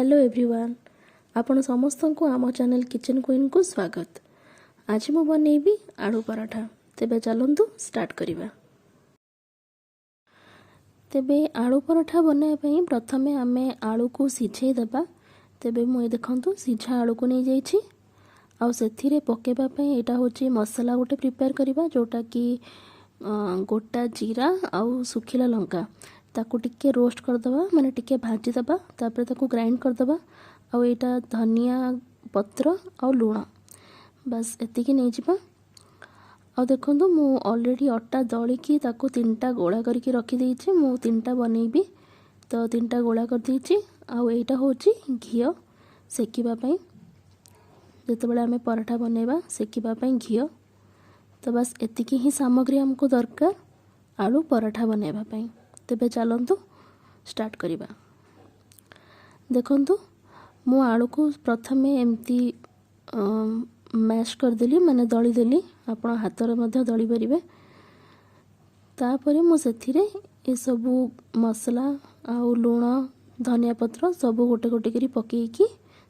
Hello everyone आपण समस्त को आम चैनल किचन क्वीन को स्वागत। आज मु बनैबी आलू पराठा। तेबे चलंतु स्टार्ट करिबा। तेबे आलू पराठा बनाए पई प्रथमे आमे आलू को सिझे देबा। तेबे मु देखंतु सिझा आलू को नै जाईछि आ सेथिरे पकेबा पई एटा होची मसाला गोटे प्रिपेयर करिबा जोटा कि गोटा जीरा आ सुखिला लंका ताकू टिके रोस्ट करदबा माने टिके भाजी दबा तापर ताकू ग्राइंड करदबा आ एटा धनिया पत्र आ लूण बस एतिकी नै जिबा। आ देखंतु मु ऑलरेडी अट्टा दळिकी ताकू तीनटा गोळा करके रखी देइछि। मु तीनटा बनैबी तो तीनटा गोळा कर देइछि। आ एटा होची घियो सेकिबा पई जेतेबेले आमे पराठा बनेबा सेकिबा पई घियो। तो बस एतिकी ही सामग्री हमको दरकार आलू पराठा बनेबा पई। तेबे चलंतु स्टार्ट करिबा। देखंतु मु आलू को प्रथमे एमती मैश कर देली माने दळी देली। आपण हाथ रे मध्ये दळी परिबे। तापरे मु सेथिरे ए सबु मसला आ लूण धनिया पत्र सबु गोटे गोटे करी पकेकी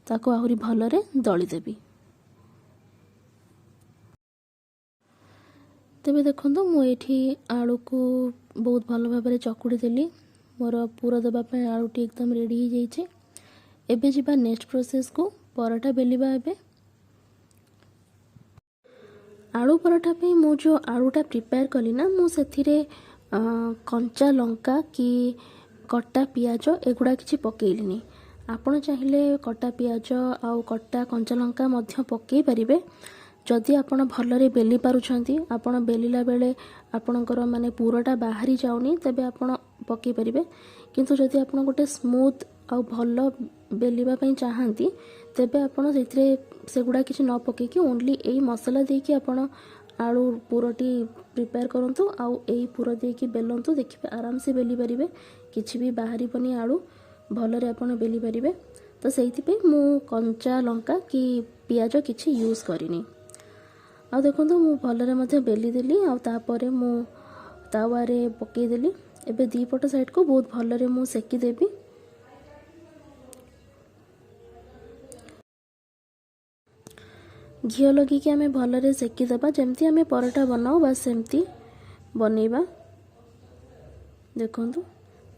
ताको आहुरी भलरे दळी देबी। तेबे देखंतु मु एठी आलू को बहुत भल भाबरे चकुड़ी देली। मोर पूरा देबा पे आलू टी एकदम रेडी हो जाइए। एबे जिबा नेक्स्ट प्रोसेस को पराठा बेलिबा। एबे आलू पराठा पे मु जो आलूटा प्रिपेयर कली ना मु सेथिरे कंचा लंका कि कटा पियाज एगुड़ा किछि पकेइलिनी। आपण चाहिले कटा पियाज आ कटा कंचा लंका मध्य पकेइ परिबे। जदि आपण भलरे बेली पारुछंती आपण बेलिला बेले आपणकर माने पूराटा बाहरी जाउनी तबे आपण पकेइ परिबे। किंतु जदि आपण गोटे स्मूथ आ भल बेलिबा पई चाहंती तबे आपण सेथिरे सेगुडा किछि न पकेइ कि ओनली एई मसाला देकी आपण आलू पूरटी प्रिपेयर करंतु आ एई पूरा देकी बेलंतु देखिबे आराम से बेली परिबे। किछि भी बाहरी बनी आलू भलरे आपण बेली परिबे। तो सेइथि पे मु कंचा लंका कि पियाज किछि यूज करिनी। आ देखंतु मु भलरे मध्ये बेली देली आ तापरे मु तावारे पकेइ देली। एबे दी पट साइड को बहुत भलरे मु सेकी देबी। घियो लगी कि हमें भलरे सेकी देबा जेमती हमें पराठा बनाओ बस सेमती बनेबा। देखंतु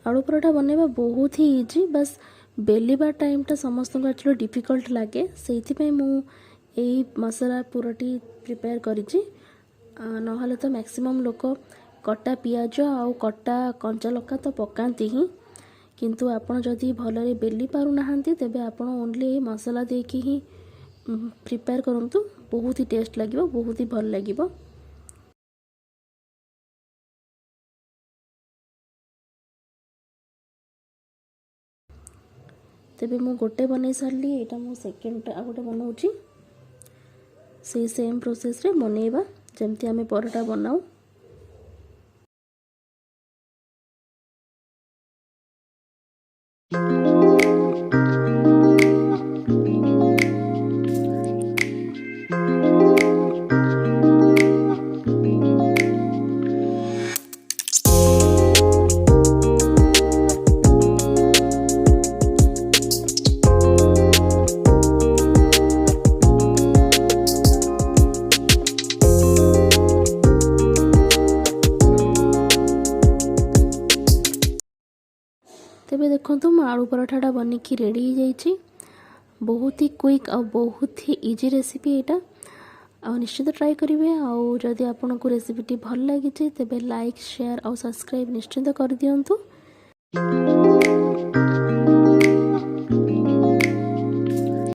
आलू पराठा बनेबा बहुत ही इजी। बस बेलिबा टाइम टा समस्त को एक्चुअली डिफिकल्ट लागे सेइथि पे मु एई मसाला पूराटी प्रिपेयर करिछि। नहले तो मैक्सिमम लोक कटा पियाज आ कटा कंचा लंका तो पकाती ही। किंतु आपण जदि भलरे बेली पारु नाहंती तेबे आपण ओनली मसाला देकी ही प्रिपेयर करंतु बहुत ही टेस्ट लागिबो बहुत ही भल लागिबो। तेबे मु गोटे बनै सारली एटा मु सेकंड आ गोटे बनाउची। से सेम प्रोसेस रे बनेबा जेमती हमें पराठा बनाऊ। तेबे देखंतु मु आलू पराठाटा बनिकी रेडी हो जाइछि। बहुत ही क्विक और बहुत ही इजी रेसिपी एटा आ निश्चित ट्राई करिवे। आ जदि आपनको रेसिपीटी भल लागिछि तेबे लाइक शेयर और सब्सक्राइब निश्चित कर दियंतु।